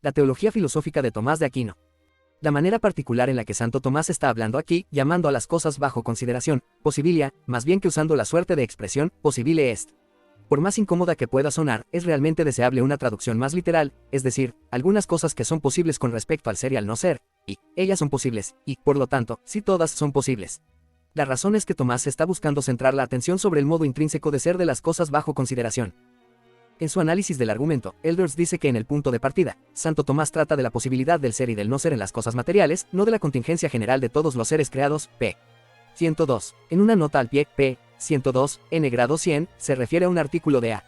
La teología filosófica de Tomás de Aquino. La manera particular en la que Santo Tomás está hablando aquí, llamando a las cosas bajo consideración, posibilia, más bien que usando la suerte de expresión, possibile est. Por más incómoda que pueda sonar, es realmente deseable una traducción más literal, es decir, algunas cosas que son posibles con respecto al ser y al no ser, y ellas son posibles, y, por lo tanto, sí todas son posibles. La razón es que Tomás está buscando centrar la atención sobre el modo intrínseco de ser de las cosas bajo consideración. En su análisis del argumento, Elders dice que en el punto de partida, Santo Tomás trata de la posibilidad del ser y del no ser en las cosas materiales, no de la contingencia general de todos los seres creados, p. 102. En una nota al pie, p. 102, n grado 100, se refiere a un artículo de A.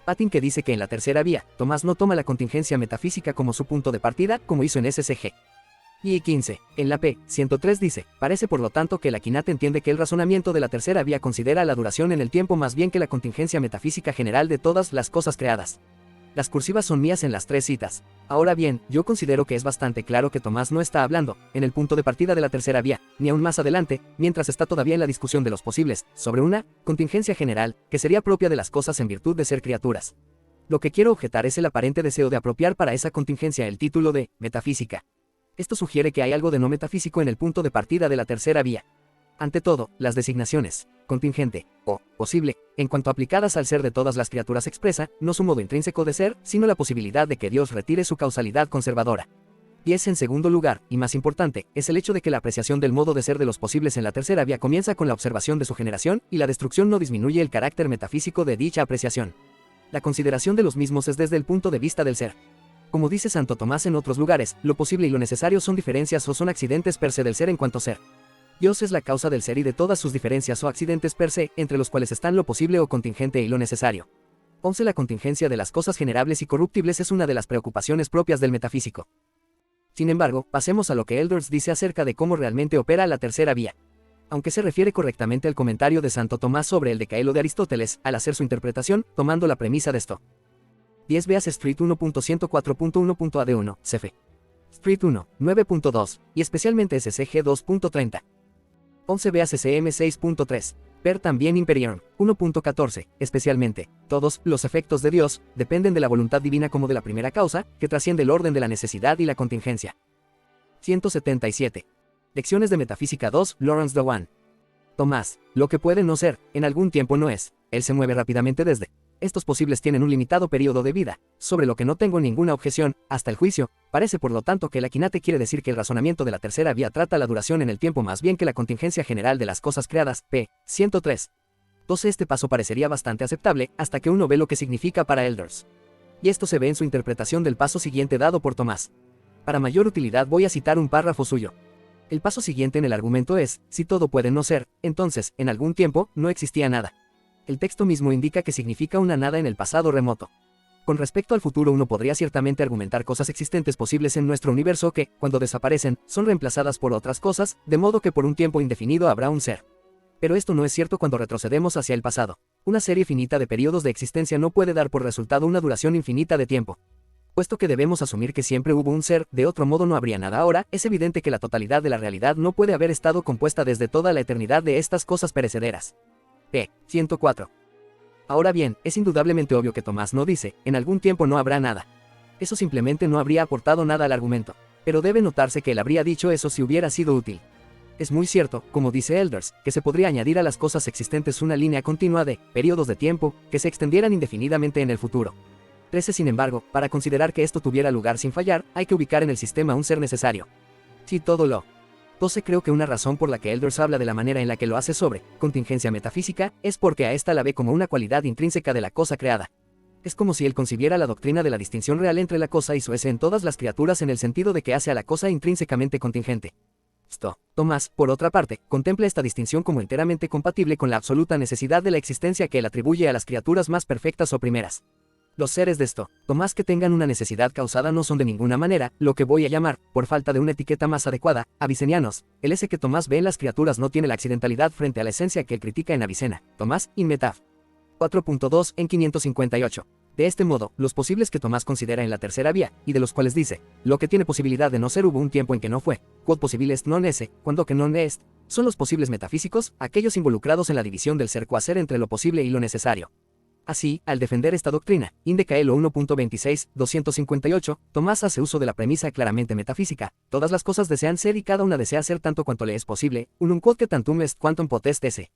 Patin que dice que en la tercera vía, Tomás no toma la contingencia metafísica como su punto de partida, como hizo en SCG. Y 15. En la p. 103 dice, parece por lo tanto que el Akinate entiende que el razonamiento de la tercera vía considera la duración en el tiempo más bien que la contingencia metafísica general de todas las cosas creadas. Las cursivas son mías en las tres citas. Ahora bien, yo considero que es bastante claro que Tomás no está hablando, en el punto de partida de la tercera vía, ni aún más adelante, mientras está todavía en la discusión de los posibles, sobre una contingencia general, que sería propia de las cosas en virtud de ser criaturas. Lo que quiero objetar es el aparente deseo de apropiar para esa contingencia el título de metafísica. Esto sugiere que hay algo de no metafísico en el punto de partida de la tercera vía. Ante todo, las designaciones, contingente, o posible, en cuanto aplicadas al ser de todas las criaturas expresa, no su modo intrínseco de ser, sino la posibilidad de que Dios retire su causalidad conservadora. Y en segundo lugar, y más importante, es el hecho de que la apreciación del modo de ser de los posibles en la tercera vía comienza con la observación de su generación, y la destrucción no disminuye el carácter metafísico de dicha apreciación. La consideración de los mismos es desde el punto de vista del ser. Como dice Santo Tomás en otros lugares, lo posible y lo necesario son diferencias o son accidentes per se del ser en cuanto ser. Dios es la causa del ser y de todas sus diferencias o accidentes per se, entre los cuales están lo posible o contingente y lo necesario. 11. La contingencia de las cosas generables y corruptibles es una de las preocupaciones propias del metafísico. Sin embargo, pasemos a lo que Elders dice acerca de cómo realmente opera la tercera vía. Aunque se refiere correctamente al comentario de Santo Tomás sobre el decaelo de Aristóteles, al hacer su interpretación, tomando la premisa de esto. 10 veas Street 1.104.1.ad1, cf. Street 1, 9.2, y especialmente SCG 2.30. 11 veas SM 6.3. Per también Imperium, 1.14, especialmente, todos los efectos de Dios, dependen de la voluntad divina como de la primera causa, que trasciende el orden de la necesidad y la contingencia. 177. Lecciones de Metafísica 2, Lawrence Dowan. Tomás, lo que puede no ser, en algún tiempo no es, él se mueve rápidamente desde. Estos posibles tienen un limitado periodo de vida, sobre lo que no tengo ninguna objeción, hasta el juicio. Parece por lo tanto que el Akinate quiere decir que el razonamiento de la tercera vía trata la duración en el tiempo más bien que la contingencia general de las cosas creadas, p. 103. 12. Este paso parecería bastante aceptable, hasta que uno ve lo que significa para Elders. Y esto se ve en su interpretación del paso siguiente dado por Tomás. Para mayor utilidad voy a citar un párrafo suyo. El paso siguiente en el argumento es, si todo puede no ser, entonces, en algún tiempo, no existía nada. El texto mismo indica que significa una nada en el pasado remoto. Con respecto al futuro uno podría ciertamente argumentar cosas existentes posibles en nuestro universo que, cuando desaparecen, son reemplazadas por otras cosas, de modo que por un tiempo indefinido habrá un ser. Pero esto no es cierto cuando retrocedemos hacia el pasado. Una serie finita de periodos de existencia no puede dar por resultado una duración infinita de tiempo. Puesto que debemos asumir que siempre hubo un ser, de otro modo no habría nada ahora, es evidente que la totalidad de la realidad no puede haber estado compuesta desde toda la eternidad de estas cosas perecederas. P. 104. Ahora bien, es indudablemente obvio que Tomás no dice, en algún tiempo no habrá nada. Eso simplemente no habría aportado nada al argumento. Pero debe notarse que él habría dicho eso si hubiera sido útil. Es muy cierto, como dice Elders, que se podría añadir a las cosas existentes una línea continua de periodos de tiempo que se extendieran indefinidamente en el futuro. 13. Sin embargo, para considerar que esto tuviera lugar sin fallar, hay que ubicar en el sistema un ser necesario. Si todo lo 12. Creo que una razón por la que Elders habla de la manera en la que lo hace sobre contingencia metafísica es porque a esta la ve como una cualidad intrínseca de la cosa creada. Es como si él concibiera la doctrina de la distinción real entre la cosa y su ese en todas las criaturas en el sentido de que hace a la cosa intrínsecamente contingente. Tomás, por otra parte, contempla esta distinción como enteramente compatible con la absoluta necesidad de la existencia que él atribuye a las criaturas más perfectas o primeras. Los seres de Tomás que tengan una necesidad causada no son de ninguna manera, lo que voy a llamar, por falta de una etiqueta más adecuada, avicenianos. El ese que Tomás ve en las criaturas no tiene la accidentalidad frente a la esencia que él critica en Avicena. Tomás, in Metaf. 4.2 en 558. De este modo, los posibles que Tomás considera en la tercera vía, y de los cuales dice, lo que tiene posibilidad de no ser hubo un tiempo en que no fue, quod possible est non esse, cuando que non est, son los posibles metafísicos, aquellos involucrados en la división del ser quaser entre lo posible y lo necesario. Así, al defender esta doctrina, Inde Caelo 1.26-258, Tomás hace uso de la premisa claramente metafísica: todas las cosas desean ser y cada una desea ser tanto cuanto le es posible, unum quod tantum est quantum potest esse.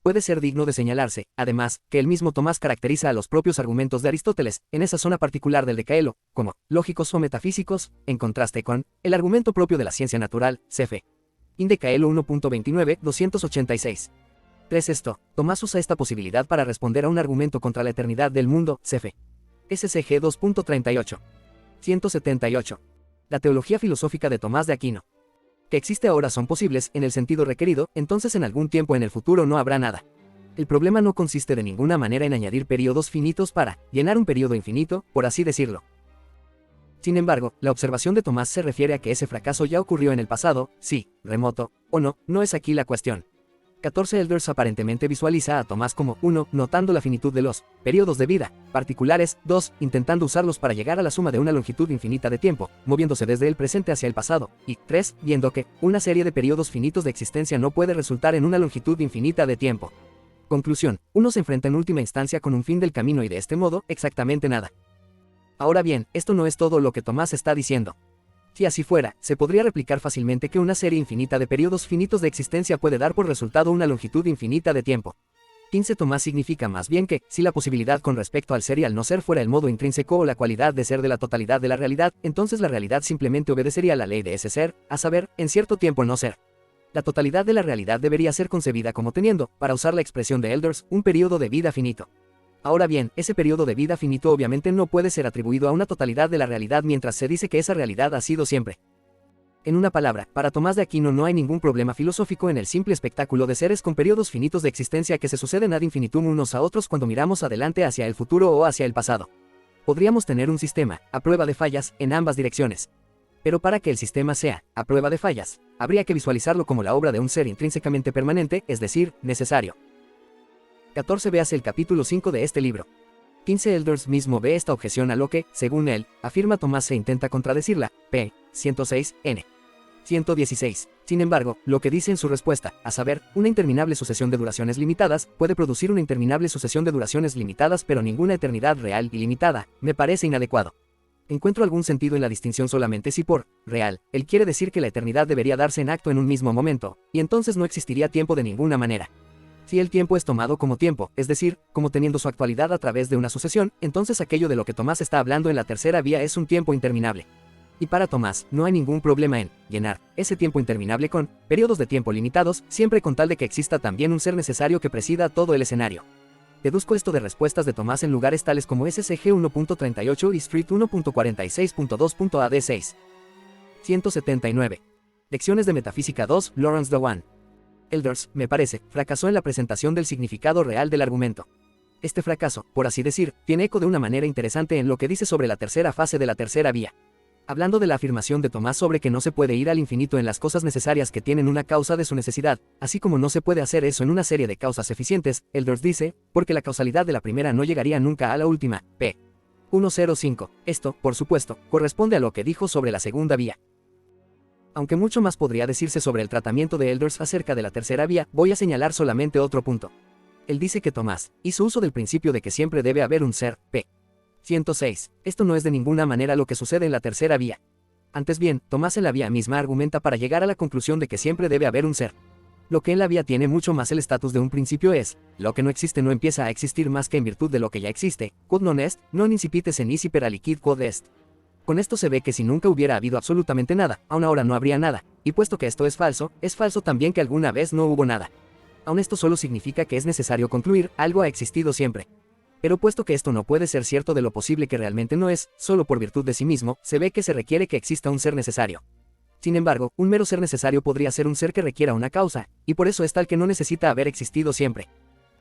Puede ser digno de señalarse, además, que el mismo Tomás caracteriza a los propios argumentos de Aristóteles, en esa zona particular del de Caelo, como lógicos o metafísicos, en contraste con el argumento propio de la ciencia natural, cf. Inde Caelo 1.29-286. 3. Tomás usa esta posibilidad para responder a un argumento contra la eternidad del mundo, cf. SCG 2.38. 178. La teología filosófica de Tomás de Aquino. Que existe ahora son posibles en el sentido requerido, entonces en algún tiempo en el futuro no habrá nada. El problema no consiste de ninguna manera en añadir periodos finitos para llenar un periodo infinito, por así decirlo. Sin embargo, la observación de Tomás se refiere a que ese fracaso ya ocurrió en el pasado, sí, remoto, o no, no es aquí la cuestión. 14. Elders aparentemente visualiza a Tomás como 1. Notando la finitud de los periodos de vida particulares, 2. Intentando usarlos para llegar a la suma de una longitud infinita de tiempo, moviéndose desde el presente hacia el pasado, y 3. Viendo que una serie de periodos finitos de existencia no puede resultar en una longitud infinita de tiempo. Conclusión: uno se enfrenta en última instancia con un fin del camino y de este modo, exactamente nada. Ahora bien, esto no es todo lo que Tomás está diciendo. Si así fuera, se podría replicar fácilmente que una serie infinita de periodos finitos de existencia puede dar por resultado una longitud infinita de tiempo. 15. Tomás significa más bien que, si la posibilidad con respecto al ser y al no ser fuera el modo intrínseco o la cualidad de ser de la totalidad de la realidad, entonces la realidad simplemente obedecería a la ley de ese ser, a saber, en cierto tiempo no ser. La totalidad de la realidad debería ser concebida como teniendo, para usar la expresión de Elders, un periodo de vida finito. Ahora bien, ese periodo de vida finito obviamente no puede ser atribuido a una totalidad de la realidad mientras se dice que esa realidad ha sido siempre. En una palabra, para Tomás de Aquino no hay ningún problema filosófico en el simple espectáculo de seres con periodos finitos de existencia que se suceden ad infinitum unos a otros cuando miramos adelante hacia el futuro o hacia el pasado. Podríamos tener un sistema, a prueba de fallas, en ambas direcciones. Pero para que el sistema sea, a prueba de fallas, habría que visualizarlo como la obra de un ser intrínsecamente permanente, es decir, necesario. 14. Véase el capítulo 5 de este libro. 15. Elders mismo ve esta objeción a lo que, según él, afirma Tomás e intenta contradecirla, p. 106, n. 116. Sin embargo, lo que dice en su respuesta, a saber, una interminable sucesión de duraciones limitadas, puede producir una interminable sucesión de duraciones limitadas pero ninguna eternidad real y limitada, me parece inadecuado. Encuentro algún sentido en la distinción solamente si por real, él quiere decir que la eternidad debería darse en acto en un mismo momento, y entonces no existiría tiempo de ninguna manera. Si el tiempo es tomado como tiempo, es decir, como teniendo su actualidad a través de una sucesión, entonces aquello de lo que Tomás está hablando en la tercera vía es un tiempo interminable. Y para Tomás, no hay ningún problema en llenar ese tiempo interminable con periodos de tiempo limitados, siempre con tal de que exista también un ser necesario que presida todo el escenario. Deduzco esto de respuestas de Tomás en lugares tales como SCG 1.38 y Street 1.46.2.ad6. 179. Lecciones de Metafísica 2, Lawrence Dowan. Elders, me parece, fracasó en la presentación del significado real del argumento. Este fracaso, por así decir, tiene eco de una manera interesante en lo que dice sobre la tercera fase de la tercera vía. Hablando de la afirmación de Tomás sobre que no se puede ir al infinito en las cosas necesarias que tienen una causa de su necesidad, así como no se puede hacer eso en una serie de causas eficientes, Elders dice, porque la causalidad de la primera no llegaría nunca a la última, p. 105. Esto, por supuesto, corresponde a lo que dijo sobre la segunda vía. Aunque mucho más podría decirse sobre el tratamiento de Elders acerca de la tercera vía, voy a señalar solamente otro punto. Él dice que Tomás hizo uso del principio de que siempre debe haber un ser, p. 106. Esto no es de ninguna manera lo que sucede en la tercera vía. Antes bien, Tomás en la vía misma argumenta para llegar a la conclusión de que siempre debe haber un ser. Lo que en la vía tiene mucho más el estatus de un principio es, lo que no existe no empieza a existir más que en virtud de lo que ya existe, quod non est, non incipite se nisi per aliquid quod est. Con esto se ve que si nunca hubiera habido absolutamente nada, aún ahora no habría nada, y puesto que esto es falso también que alguna vez no hubo nada. Aún esto solo significa que es necesario concluir, algo ha existido siempre. Pero puesto que esto no puede ser cierto de lo posible que realmente no es, solo por virtud de sí mismo, se ve que se requiere que exista un ser necesario. Sin embargo, un mero ser necesario podría ser un ser que requiera una causa, y por eso es tal que no necesita haber existido siempre.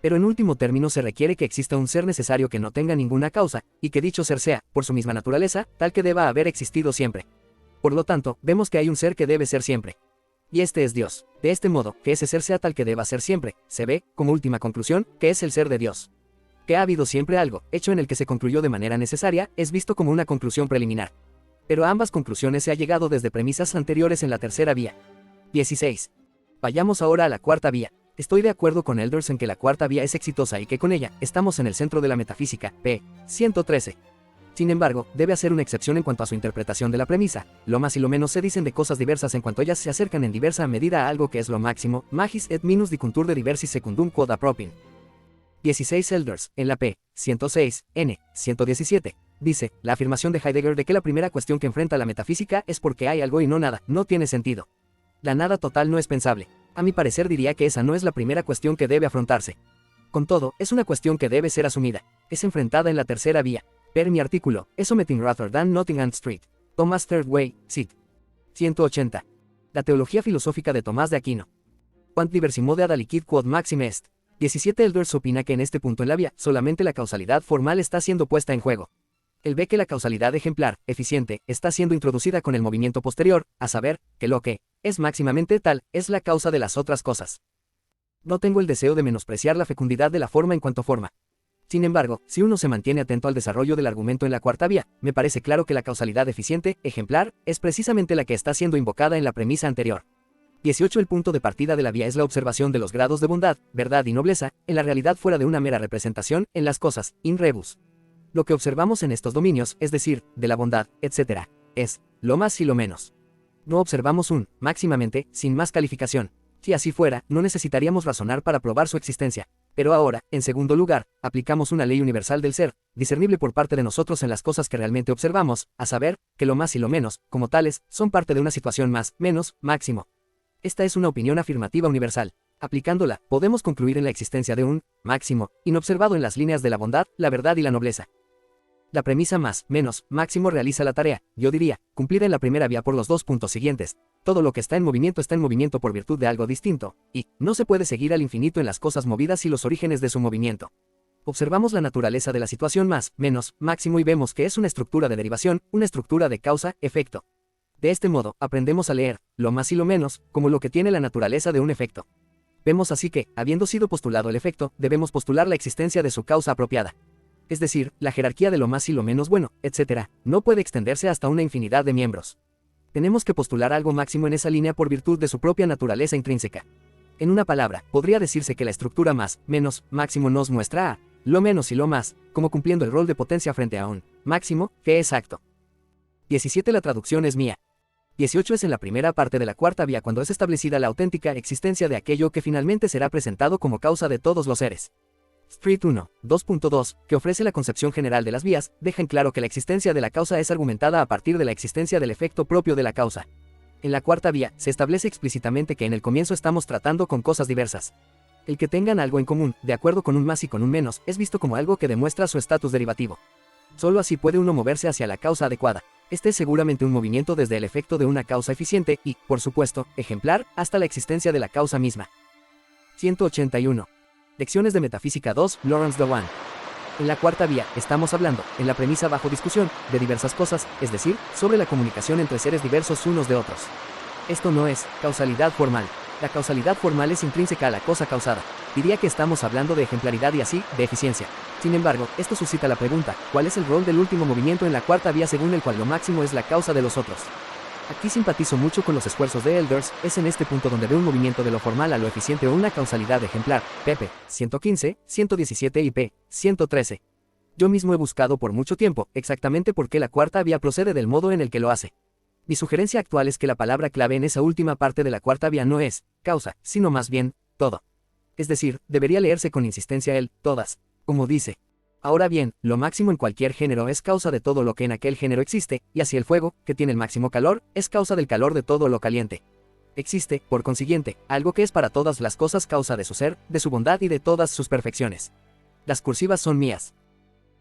Pero en último término se requiere que exista un ser necesario que no tenga ninguna causa, y que dicho ser sea, por su misma naturaleza, tal que deba haber existido siempre. Por lo tanto, vemos que hay un ser que debe ser siempre. Y este es Dios. De este modo, que ese ser sea tal que deba ser siempre, se ve, como última conclusión, que es el ser de Dios. Que ha habido siempre algo, hecho en el que se concluyó de manera necesaria, es visto como una conclusión preliminar. Pero a ambas conclusiones se ha llegado desde premisas anteriores en la tercera vía. 16. Vayamos ahora a la cuarta vía. Estoy de acuerdo con Elders en que la cuarta vía es exitosa y que con ella estamos en el centro de la metafísica, p. 113. Sin embargo, debe hacer una excepción en cuanto a su interpretación de la premisa. Lo más y lo menos se dicen de cosas diversas en cuanto ellas se acercan en diversa medida a algo que es lo máximo, magis et minus dicuntur de diversis secundum quod appropin. 16 Elders, en la p. 106, n. 117. Dice, la afirmación de Heidegger de que la primera cuestión que enfrenta la metafísica es porque hay algo y no nada, no tiene sentido. La nada total no es pensable. A mi parecer diría que esa no es la primera cuestión que debe afrontarse. Con todo, es una cuestión que debe ser asumida. Es enfrentada en la tercera vía. Per mi artículo, Something rather than Nottingham Street. Thomas Third Way, Cit. 180. La teología filosófica de Tomás de Aquino. Quant diversimode ad alicid quod maxim est. 17 Elders opina que en este punto en la vía, solamente la causalidad formal está siendo puesta en juego. Él ve que la causalidad ejemplar, eficiente, está siendo introducida con el movimiento posterior, a saber, que lo que es máximamente tal, es la causa de las otras cosas. No tengo el deseo de menospreciar la fecundidad de la forma en cuanto forma. Sin embargo, si uno se mantiene atento al desarrollo del argumento en la cuarta vía, me parece claro que la causalidad eficiente, ejemplar, es precisamente la que está siendo invocada en la premisa anterior. 18 El punto de partida de la vía es la observación de los grados de bondad, verdad y nobleza, en la realidad fuera de una mera representación, en las cosas, in rebus. Lo que observamos en estos dominios, es decir, de la bondad, etc., es, lo más y lo menos. No observamos un, máximamente, sin más calificación. Si así fuera, no necesitaríamos razonar para probar su existencia. Pero ahora, en segundo lugar, aplicamos una ley universal del ser, discernible por parte de nosotros en las cosas que realmente observamos, a saber, que lo más y lo menos, como tales, son parte de una situación más, menos, máximo. Esta es una opinión afirmativa universal. Aplicándola, podemos concluir en la existencia de un, máximo, inobservado en las líneas de la bondad, la verdad y la nobleza. La premisa más, menos, máximo realiza la tarea, yo diría, cumplida en la primera vía por los dos puntos siguientes. Todo lo que está en movimiento por virtud de algo distinto, y no se puede seguir al infinito en las cosas movidas y los orígenes de su movimiento. Observamos la naturaleza de la situación más, menos, máximo y vemos que es una estructura de derivación, una estructura de causa-efecto. De este modo, aprendemos a leer, lo más y lo menos, como lo que tiene la naturaleza de un efecto. Vemos así que, habiendo sido postulado el efecto, debemos postular la existencia de su causa apropiada. Es decir, la jerarquía de lo más y lo menos bueno, etc., no puede extenderse hasta una infinidad de miembros. Tenemos que postular algo máximo en esa línea por virtud de su propia naturaleza intrínseca. En una palabra, podría decirse que la estructura más, menos, máximo nos muestra a lo menos y lo más, como cumpliendo el rol de potencia frente a un máximo, que es exacto. 17 La traducción es mía. 18 Es en la primera parte de la cuarta vía cuando es establecida la auténtica existencia de aquello que finalmente será presentado como causa de todos los seres. Street 1, 2.2, que ofrece la concepción general de las vías, deja en claro que la existencia de la causa es argumentada a partir de la existencia del efecto propio de la causa. En la cuarta vía, se establece explícitamente que en el comienzo estamos tratando con cosas diversas. El que tengan algo en común, de acuerdo con un más y con un menos, es visto como algo que demuestra su estatus derivativo. Solo así puede uno moverse hacia la causa adecuada. Este es seguramente un movimiento desde el efecto de una causa eficiente y, por supuesto, ejemplar, hasta la existencia de la causa misma. 181. Lecciones de Metafísica 2, Lawrence Dowan. En la cuarta vía, estamos hablando, en la premisa bajo discusión, de diversas cosas, es decir, sobre la comunicación entre seres diversos unos de otros. Esto no es causalidad formal. La causalidad formal es intrínseca a la cosa causada. Diría que estamos hablando de ejemplaridad y así, de eficiencia. Sin embargo, esto suscita la pregunta, ¿cuál es el rol del último movimiento en la cuarta vía según el cual lo máximo es la causa de los otros? Aquí simpatizo mucho con los esfuerzos de Elders, es en este punto donde veo un movimiento de lo formal a lo eficiente o una causalidad ejemplar, pp. 115, 117 y p. 113. Yo mismo he buscado por mucho tiempo, exactamente por qué la cuarta vía procede del modo en el que lo hace. Mi sugerencia actual es que la palabra clave en esa última parte de la cuarta vía no es causa, sino más bien todo. Es decir, debería leerse con insistencia el todas, como dice. Ahora bien, lo máximo en cualquier género es causa de todo lo que en aquel género existe, y así el fuego, que tiene el máximo calor, es causa del calor de todo lo caliente. Existe, por consiguiente, algo que es para todas las cosas causa de su ser, de su bondad y de todas sus perfecciones. Las cursivas son mías.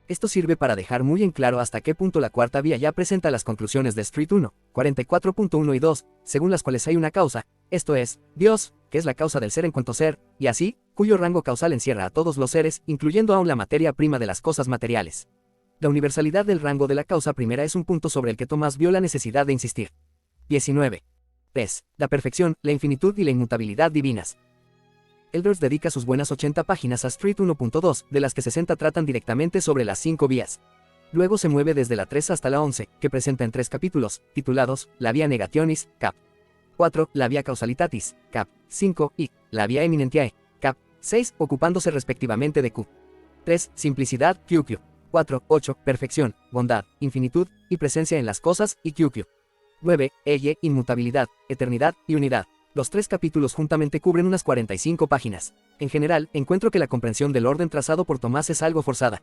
Esto sirve para dejar muy en claro hasta qué punto la cuarta vía ya presenta las conclusiones de Street 1, 44.1 y 2, según las cuales hay una causa, esto es, Dios, que es la causa del ser en cuanto ser, y así, cuyo rango causal encierra a todos los seres, incluyendo aún la materia prima de las cosas materiales. La universalidad del rango de la causa primera es un punto sobre el que Tomás vio la necesidad de insistir. 19. Es la perfección, la infinitud y la inmutabilidad divinas. Elders dedica sus buenas 80 páginas a Street 1.2, de las que 60 tratan directamente sobre las 5 vías. Luego se mueve desde la 3 hasta la 11, que presenta en 3 capítulos, titulados, La vía negationis, cap. 4, La vía causalitatis, cap. 5, y La vía eminentiae, 6. Ocupándose respectivamente de Q. 3. Simplicidad, QQ. 4. 8. Perfección, bondad, infinitud, y presencia en las cosas, y QQ. 9. Ella, inmutabilidad, eternidad, y unidad. Los 3 capítulos juntamente cubren unas 45 páginas. En general, encuentro que la comprensión del orden trazado por Tomás es algo forzada.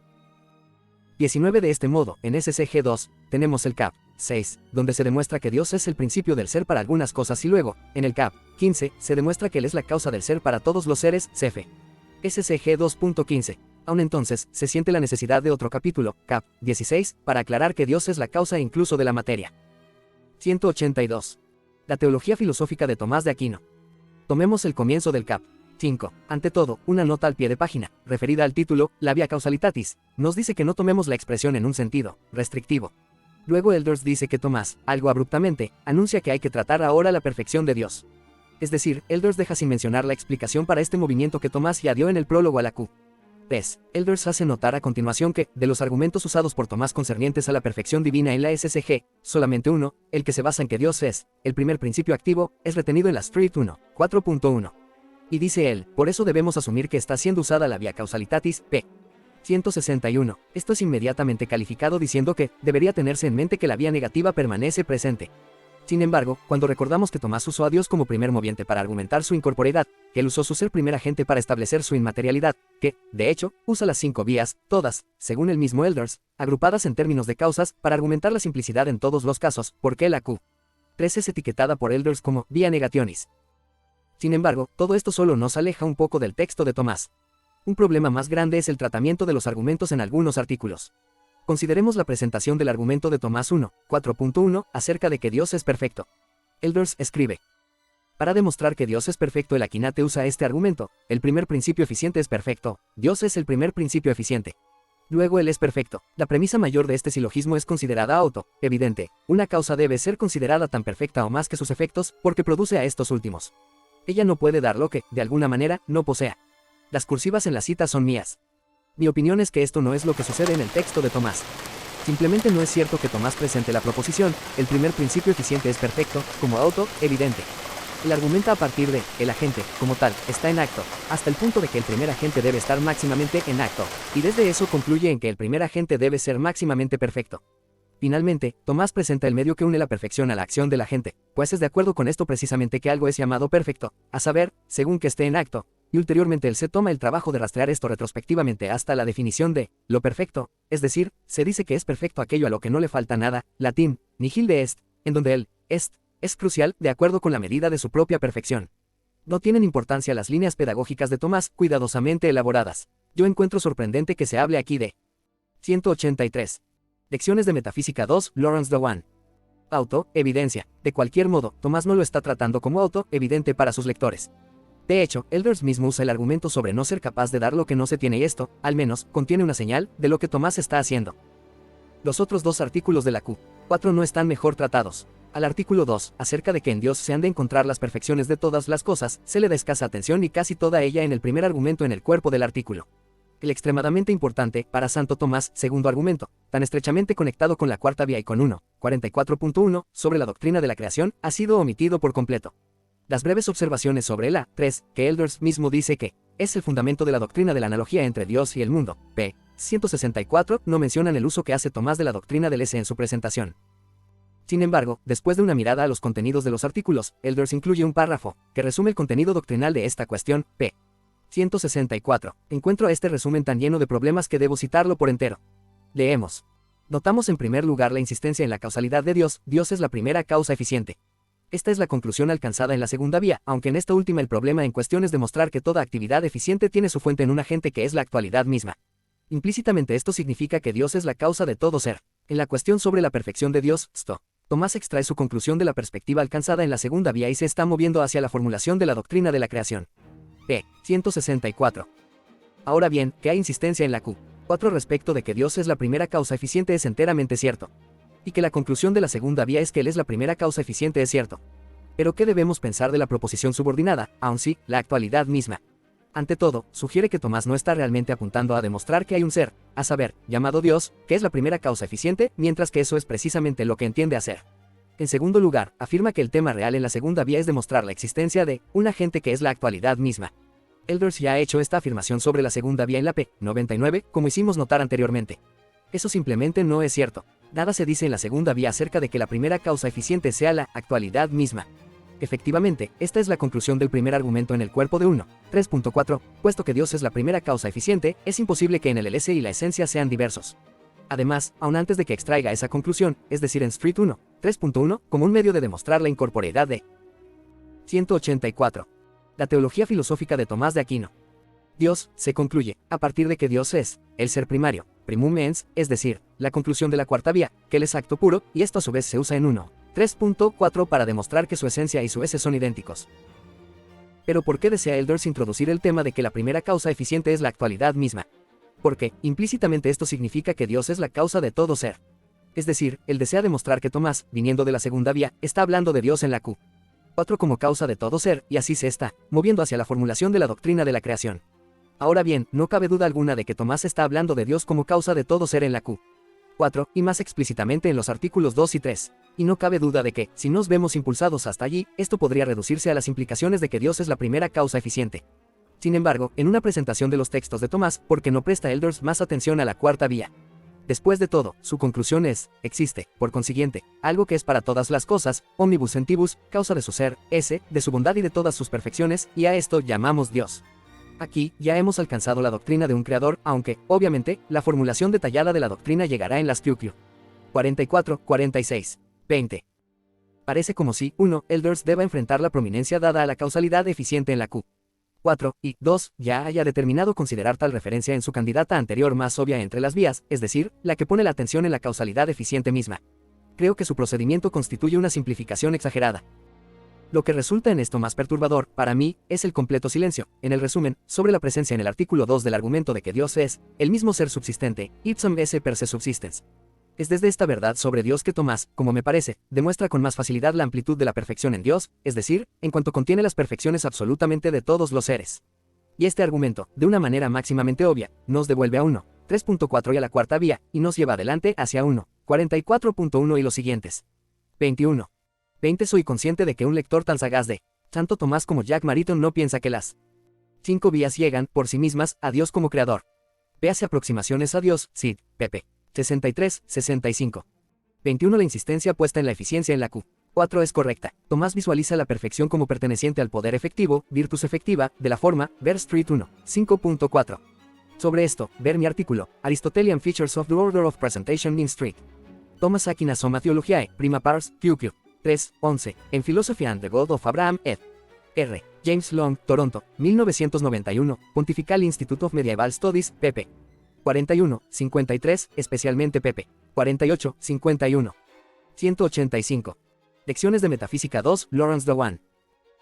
19. De este modo, en SCG 2, tenemos el cap. 6, donde se demuestra que Dios es el principio del ser para algunas cosas y luego, en el cap. 15, se demuestra que Él es la causa del ser para todos los seres, CF. SCG 2.15. Aún entonces, se siente la necesidad de otro capítulo, cap. 16, para aclarar que Dios es la causa incluso de la materia. 182. La teología filosófica de Tomás de Aquino. Tomemos el comienzo del cap. 5. Ante todo, una nota al pie de página, referida al título, La via causalitatis, nos dice que no tomemos la expresión en un sentido restrictivo. Luego Elders dice que Tomás, algo abruptamente, anuncia que hay que tratar ahora la perfección de Dios. Es decir, Elders deja sin mencionar la explicación para este movimiento que Tomás ya dio en el prólogo a la Q. Elders hace notar a continuación que, de los argumentos usados por Tomás concernientes a la perfección divina en la SCG, solamente uno, el que se basa en que Dios es el primer principio activo, es retenido en la Street 1, 4.1. Y dice él, por eso debemos asumir que está siendo usada la via causalitatis, p. 161. Esto es inmediatamente calificado diciendo que debería tenerse en mente que la vía negativa permanece presente. Sin embargo, cuando recordamos que Tomás usó a Dios como primer moviente para argumentar su incorporeidad, que él usó su ser primer agente para establecer su inmaterialidad, que, de hecho, usa las 5 vías, todas, según el mismo Elders, agrupadas en términos de causas, para argumentar la simplicidad en todos los casos, porque la Q. 3 es etiquetada por Elders como via negationis. Sin embargo, todo esto solo nos aleja un poco del texto de Tomás. Un problema más grande es el tratamiento de los argumentos en algunos artículos. Consideremos la presentación del argumento de Tomás 1, 4.1, acerca de que Dios es perfecto. Elders escribe: para demostrar que Dios es perfecto, el Aquinate usa este argumento: el primer principio eficiente es perfecto, Dios es el primer principio eficiente. Luego Él es perfecto. La premisa mayor de este silogismo es considerada evidente. Una causa debe ser considerada tan perfecta o más que sus efectos, porque produce a estos últimos. Ella no puede dar lo que, de alguna manera, no posea. Las cursivas en la cita son mías. Mi opinión es que esto no es lo que sucede en el texto de Tomás. Simplemente no es cierto que Tomás presente la proposición, el primer principio eficiente es perfecto, como evidente. Él argumenta a partir de, el agente, como tal, está en acto, hasta el punto de que el primer agente debe estar máximamente en acto, y desde eso concluye en que el primer agente debe ser máximamente perfecto. Finalmente, Tomás presenta el medio que une la perfección a la acción del agente, pues es de acuerdo con esto precisamente que algo es llamado perfecto, a saber, según que esté en acto, y ulteriormente él se toma el trabajo de rastrear esto retrospectivamente hasta la definición de lo perfecto, es decir, se dice que es perfecto aquello a lo que no le falta nada, latín, nihil de est, en donde el est es crucial de acuerdo con la medida de su propia perfección. No tienen importancia las líneas pedagógicas de Tomás, cuidadosamente elaboradas. Yo encuentro sorprendente que se hable aquí de 183. Lecciones de Metafísica 2, Lawrence Dewan. Evidencia. De cualquier modo, Tomás no lo está tratando como evidente para sus lectores. De hecho, Elders mismo usa el argumento sobre no ser capaz de dar lo que no se tiene y esto, al menos, contiene una señal de lo que Tomás está haciendo. Los otros dos artículos de la Q4 no están mejor tratados. Al artículo 2, acerca de que en Dios se han de encontrar las perfecciones de todas las cosas, se le da escasa atención y casi toda ella en el primer argumento en el cuerpo del artículo. El extremadamente importante, para Santo Tomás, segundo argumento, tan estrechamente conectado con la cuarta vía y con 1.44.1, sobre la doctrina de la creación, ha sido omitido por completo. Las breves observaciones sobre la 3, que Elders mismo dice que es el fundamento de la doctrina de la analogía entre Dios y el mundo, p. 164, no mencionan el uso que hace Tomás de la doctrina del S en su presentación. Sin embargo, después de una mirada a los contenidos de los artículos, Elders incluye un párrafo que resume el contenido doctrinal de esta cuestión, p. 164. Encuentro este resumen tan lleno de problemas que debo citarlo por entero. Leemos. Notamos en primer lugar la insistencia en la causalidad de Dios. Dios es la primera causa eficiente. Esta es la conclusión alcanzada en la segunda vía, aunque en esta última el problema en cuestión es demostrar que toda actividad eficiente tiene su fuente en un agente que es la actualidad misma. Implícitamente esto significa que Dios es la causa de todo ser. En la cuestión sobre la perfección de Dios, Tomás extrae su conclusión de la perspectiva alcanzada en la segunda vía y se está moviendo hacia la formulación de la doctrina de la creación. p. 164. Ahora bien, que hay insistencia en la Q4 respecto de que Dios es la primera causa eficiente es enteramente cierto. Y que la conclusión de la segunda vía es que Él es la primera causa eficiente es cierto. Pero ¿qué debemos pensar de la proposición subordinada, aun si, la actualidad misma? Ante todo, sugiere que Tomás no está realmente apuntando a demostrar que hay un ser, a saber, llamado Dios, que es la primera causa eficiente, mientras que eso es precisamente lo que entiende hacer. En segundo lugar, afirma que el tema real en la segunda vía es demostrar la existencia de un agente que es la actualidad misma. Elders ya ha hecho esta afirmación sobre la segunda vía en la p. 99, como hicimos notar anteriormente. Eso simplemente no es cierto. Nada se dice en la segunda vía acerca de que la primera causa eficiente sea la actualidad misma. Efectivamente, esta es la conclusión del primer argumento en el cuerpo de 1. 3.4, puesto que Dios es la primera causa eficiente, es imposible que en el LS y la esencia sean diversos. Además, aun antes de que extraiga esa conclusión, es decir en Street 1. 3.1, como un medio de demostrar la incorporeidad de 184. La teología filosófica de Tomás de Aquino. Dios, se concluye, a partir de que Dios es, el ser primario, primum mens, es decir, la conclusión de la cuarta vía, que Él es acto puro, y esto a su vez se usa en 1. 3.4 para demostrar que su esencia y su ese son idénticos. Pero ¿por qué desea Elders introducir el tema de que la primera causa eficiente es la actualidad misma? Porque, implícitamente esto significa que Dios es la causa de todo ser. Es decir, él desea demostrar que Tomás, viniendo de la segunda vía, está hablando de Dios en la Q4 como causa de todo ser, y así se está, moviendo hacia la formulación de la doctrina de la creación. Ahora bien, no cabe duda alguna de que Tomás está hablando de Dios como causa de todo ser en la Q4, y más explícitamente en los artículos 2 y 3. Y no cabe duda de que, si nos vemos impulsados hasta allí, esto podría reducirse a las implicaciones de que Dios es la primera causa eficiente. Sin embargo, en una presentación de los textos de Tomás, ¿por qué no presta Elders más atención a la cuarta vía? Después de todo, su conclusión es, existe, por consiguiente, algo que es para todas las cosas, omnibus sentibus, causa de su ser, de su bondad y de todas sus perfecciones, y a esto llamamos Dios. Aquí, ya hemos alcanzado la doctrina de un creador, aunque, obviamente, la formulación detallada de la doctrina llegará en las QQ. 44, 46, 20. Parece como si, 1. Elders deba enfrentar la prominencia dada a la causalidad eficiente en la Q4, y 2. Ya haya determinado considerar tal referencia en su candidata anterior más obvia entre las vías, es decir, la que pone la atención en la causalidad eficiente misma. Creo que su procedimiento constituye una simplificación exagerada. Lo que resulta en esto más perturbador, para mí, es el completo silencio, en el resumen, sobre la presencia en el artículo 2 del argumento de que Dios es, el mismo ser subsistente, ipsum esse per se subsistens. Es desde esta verdad sobre Dios que Tomás, como me parece, demuestra con más facilidad la amplitud de la perfección en Dios, es decir, en cuanto contiene las perfecciones absolutamente de todos los seres. Y este argumento, de una manera máximamente obvia, nos devuelve a 1. 3.4 y a la cuarta vía, y nos lleva adelante hacia 1. 44.1 y los siguientes. 21. 20. Soy consciente de que un lector tan sagaz de Santo Tomás como Jack Mariton no piensa que las 5 vías llegan, por sí mismas, a Dios como creador. Véase aproximaciones a Dios, Sid, pp. 63, 65. 21. La insistencia puesta en la eficiencia en la Q4 es correcta. Tomás visualiza la perfección como perteneciente al poder efectivo, virtus efectiva, de la forma, ver Street 1. 5.4. Sobre esto, ver mi artículo, Aristotelian Features of the Order of Presentation in Street. Thomas Aquinas Summa Theologiae, Prima Pars, QQ. 3, 11, en Philosophy and the God of Abraham, ed. R. James Long, Toronto, 1991, Pontifical Institute of Medieval Studies, pp. 41, 53, especialmente pp. 48, 51. 185. Lecciones de Metafísica 2, Lawrence Dowan.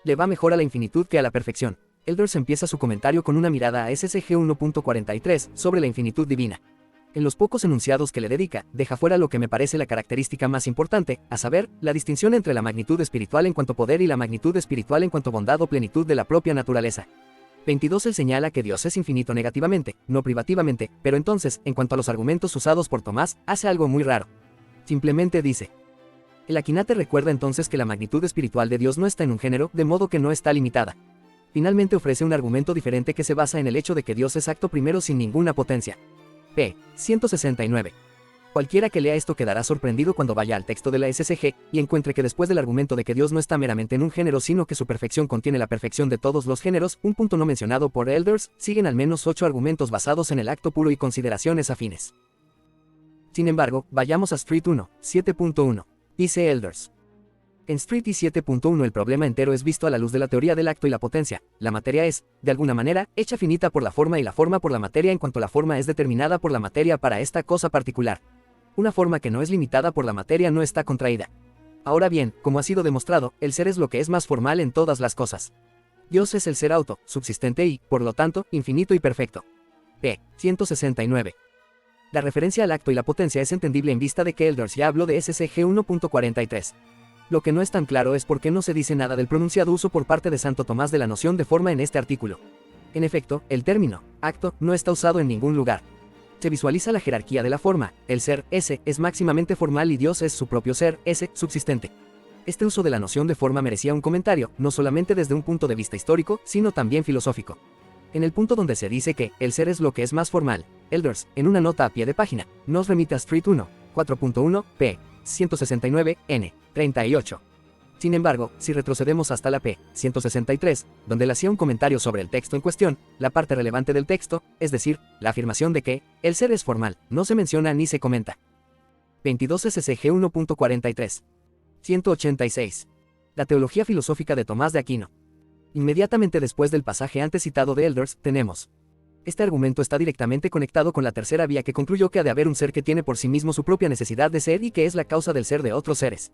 Le va mejor a la infinitud que a la perfección. Elders empieza su comentario con una mirada a SSG 1.43 sobre la infinitud divina. En los pocos enunciados que le dedica, deja fuera lo que me parece la característica más importante, a saber, la distinción entre la magnitud espiritual en cuanto poder y la magnitud espiritual en cuanto bondad o plenitud de la propia naturaleza. 22. Él señala que Dios es infinito negativamente, no privativamente, pero entonces, en cuanto a los argumentos usados por Tomás, hace algo muy raro. Simplemente dice. El Aquinate recuerda entonces que la magnitud espiritual de Dios no está en un género, de modo que no está limitada. Finalmente ofrece un argumento diferente que se basa en el hecho de que Dios es acto primero sin ninguna potencia. P. 169. Cualquiera que lea esto quedará sorprendido cuando vaya al texto de la SSG y encuentre que después del argumento de que Dios no está meramente en un género sino que su perfección contiene la perfección de todos los géneros, un punto no mencionado por Elders, siguen al menos 8 argumentos basados en el acto puro y consideraciones afines. Sin embargo, vayamos a Street 1, 7.1. Dice Elders. En Street y 7.1 el problema entero es visto a la luz de la teoría del acto y la potencia. La materia es, de alguna manera, hecha finita por la forma y la forma por la materia en cuanto la forma es determinada por la materia para esta cosa particular. Una forma que no es limitada por la materia no está contraída. Ahora bien, como ha sido demostrado, el ser es lo que es más formal en todas las cosas. Dios es el ser auto, subsistente y, por lo tanto, infinito y perfecto. P. 169. La referencia al acto y la potencia es entendible en vista de que Elders ya habló de SSG 1.43. Lo que no es tan claro es por qué no se dice nada del pronunciado uso por parte de Santo Tomás de la noción de forma en este artículo. En efecto, el término, acto, no está usado en ningún lugar. Se visualiza la jerarquía de la forma, el ser, S, es máximamente formal y Dios es su propio ser, S, subsistente. Este uso de la noción de forma merecía un comentario, no solamente desde un punto de vista histórico, sino también filosófico. En el punto donde se dice que el ser es lo que es más formal, Elders, en una nota a pie de página, nos remite a Street 1, 4.1, p. 169, n. 38. Sin embargo, si retrocedemos hasta la p. 163, donde le hacía un comentario sobre el texto en cuestión, la parte relevante del texto, es decir, la afirmación de que el ser es formal, no se menciona ni se comenta. 22 SCG 1.43. 186. La teología filosófica de Tomás de Aquino. Inmediatamente después del pasaje antes citado de Elders, tenemos. Este argumento está directamente conectado con la tercera vía que concluyó que ha de haber un ser que tiene por sí mismo su propia necesidad de ser y que es la causa del ser de otros seres.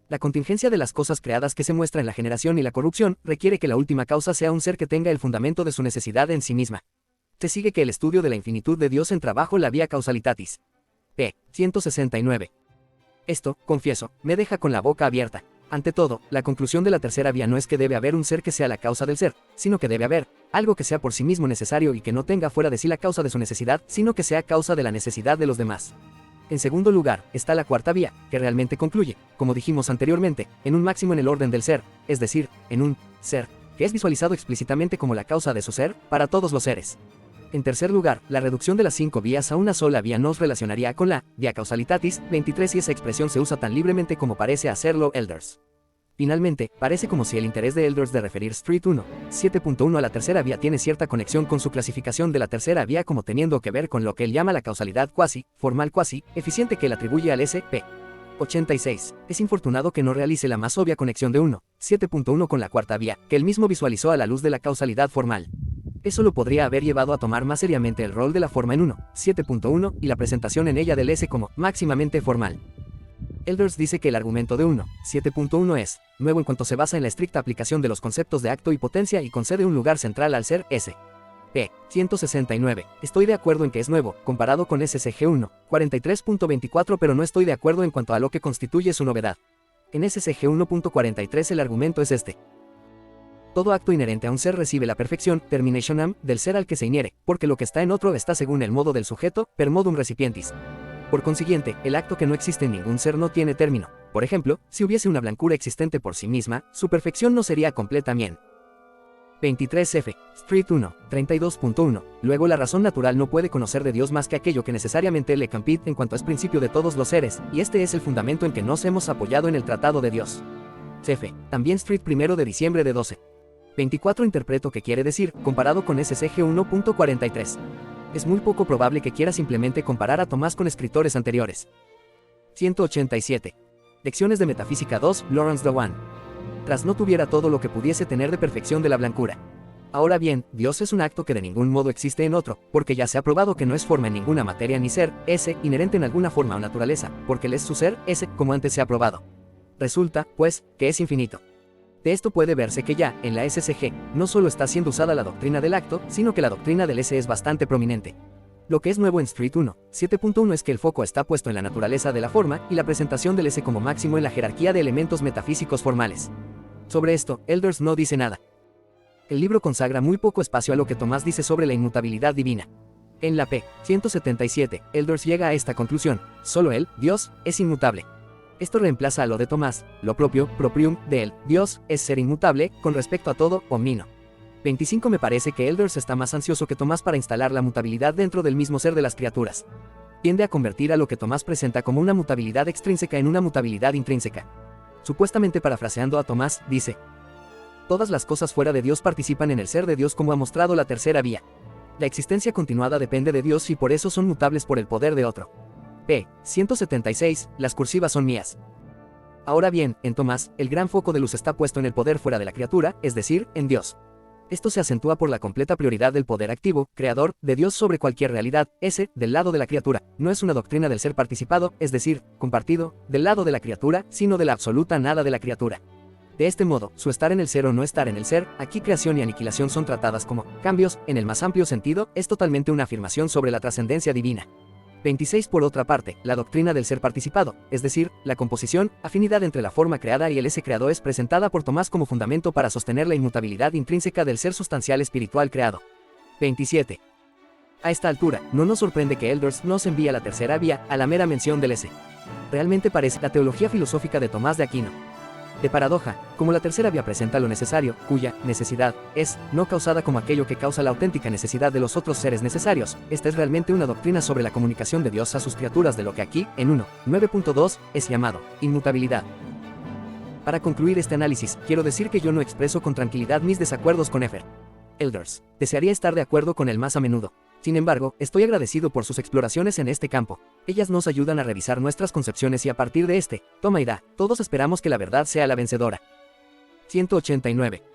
La contingencia de las cosas creadas que se muestra en la generación y la corrupción requiere que la última causa sea un ser que tenga el fundamento de su necesidad en sí misma. Se sigue que el estudio de la infinitud de Dios entra bajo la vía causalitatis. p. 169. Esto, confieso, me deja con la boca abierta. Ante todo, la conclusión de la tercera vía no es que debe haber un ser que sea la causa del ser, sino que debe haber algo que sea por sí mismo necesario y que no tenga fuera de sí la causa de su necesidad, sino que sea causa de la necesidad de los demás. En segundo lugar, está la cuarta vía, que realmente concluye, como dijimos anteriormente, en un máximo en el orden del ser, es decir, en un ser, que es visualizado explícitamente como la causa de su ser, para todos los seres. En tercer lugar, la reducción de las 5 vías a una sola vía nos relacionaría con la vía causalitatis 23 y esa expresión se usa tan libremente como parece hacerlo Elders. Finalmente, parece como si el interés de Elders de referir Street 1, 7.1 a la tercera vía tiene cierta conexión con su clasificación de la tercera vía como teniendo que ver con lo que él llama la causalidad cuasi, formal cuasi, eficiente que él atribuye al SP. 86. Es infortunado que no realice la más obvia conexión de 1, 7.1 con la cuarta vía, que él mismo visualizó a la luz de la causalidad formal. Eso lo podría haber llevado a tomar más seriamente el rol de la forma en 1, 7.1 y la presentación en ella del S como máximamente formal. Elders dice que el argumento de 1, 7.1 es nuevo en cuanto se basa en la estricta aplicación de los conceptos de acto y potencia y concede un lugar central al ser S. p. 169. Estoy de acuerdo en que es nuevo, comparado con SCG 1, 43.24 pero no estoy de acuerdo en cuanto a lo que constituye su novedad. En SCG 1.43 el argumento es este. Todo acto inherente a un ser recibe la perfección, terminationem, del ser al que se inhiere, porque lo que está en otro está según el modo del sujeto, per modum recipientis. Por consiguiente, el acto que no existe en ningún ser no tiene término. Por ejemplo, si hubiese una blancura existente por sí misma, su perfección no sería completa bien. 23F. Street 1, 32.1. Luego la razón natural no puede conocer de Dios más que aquello que necesariamente le compete en cuanto es principio de todos los seres, y este es el fundamento en que nos hemos apoyado en el Tratado de Dios. CF. También Street 1 de diciembre de 12. 24 interpreto que quiere decir, comparado con SCG 1.43. Es muy poco probable que quiera simplemente comparar a Tomás con escritores anteriores. 187. Lecciones de Metafísica 2, Lawrence Dewan. Tras no tuviera todo lo que pudiese tener de perfección de la blancura. Ahora bien, Dios es un acto que de ningún modo existe en otro, porque ya se ha probado que no es forma en ninguna materia ni ser, S, inherente en alguna forma o naturaleza, porque él es su ser, S, como antes se ha probado. Resulta, pues, que es infinito. De esto puede verse que ya, en la SCG, no solo está siendo usada la doctrina del acto, sino que la doctrina del S es bastante prominente. Lo que es nuevo en Street 1, 7.1 es que el foco está puesto en la naturaleza de la forma y la presentación del S como máximo en la jerarquía de elementos metafísicos formales. Sobre esto, Elders no dice nada. El libro consagra muy poco espacio a lo que Tomás dice sobre la inmutabilidad divina. En la p. 177, Elders llega a esta conclusión: solo él, Dios, es inmutable. Esto reemplaza a lo de Tomás, lo propio, proprium, de él, Dios, es ser inmutable, con respecto a todo, omnino. 25 Me parece que Elders está más ansioso que Tomás para instalar la mutabilidad dentro del mismo ser de las criaturas. Tiende a convertir a lo que Tomás presenta como una mutabilidad extrínseca en una mutabilidad intrínseca. Supuestamente parafraseando a Tomás, dice: todas las cosas fuera de Dios participan en el ser de Dios como ha mostrado la tercera vía. La existencia continuada depende de Dios y por eso son mutables por el poder de otro. p. 176, las cursivas son mías. Ahora bien, en Tomás, el gran foco de luz está puesto en el poder fuera de la criatura, es decir, en Dios. Esto se acentúa por la completa prioridad del poder activo, creador, de Dios sobre cualquier realidad, ese, del lado de la criatura. No es una doctrina del ser participado, es decir, compartido, del lado de la criatura, sino de la absoluta nada de la criatura. De este modo, su estar en el ser o no estar en el ser, aquí creación y aniquilación son tratadas como cambios, en el más amplio sentido, es totalmente una afirmación sobre la trascendencia divina. 26 Por otra parte, la doctrina del ser participado, es decir, la composición, afinidad entre la forma creada y el ese creado es presentada por Tomás como fundamento para sostener la inmutabilidad intrínseca del ser sustancial espiritual creado. 27. A esta altura, no nos sorprende que Elders nos envíe a la tercera vía, a la mera mención del ese. Realmente parece la teología filosófica de Tomás de Aquino. De paradoja, como la tercera vía presenta lo necesario, cuya necesidad es no causada como aquello que causa la auténtica necesidad de los otros seres necesarios, esta es realmente una doctrina sobre la comunicación de Dios a sus criaturas de lo que aquí, en 1.9.2, es llamado inmutabilidad. Para concluir este análisis, quiero decir que yo no expreso con tranquilidad mis desacuerdos con F. Elders. Desearía estar de acuerdo con él más a menudo. Sin embargo, estoy agradecido por sus exploraciones en este campo. Ellas nos ayudan a revisar nuestras concepciones y a partir de toma y da, todos esperamos que la verdad sea la vencedora. 189.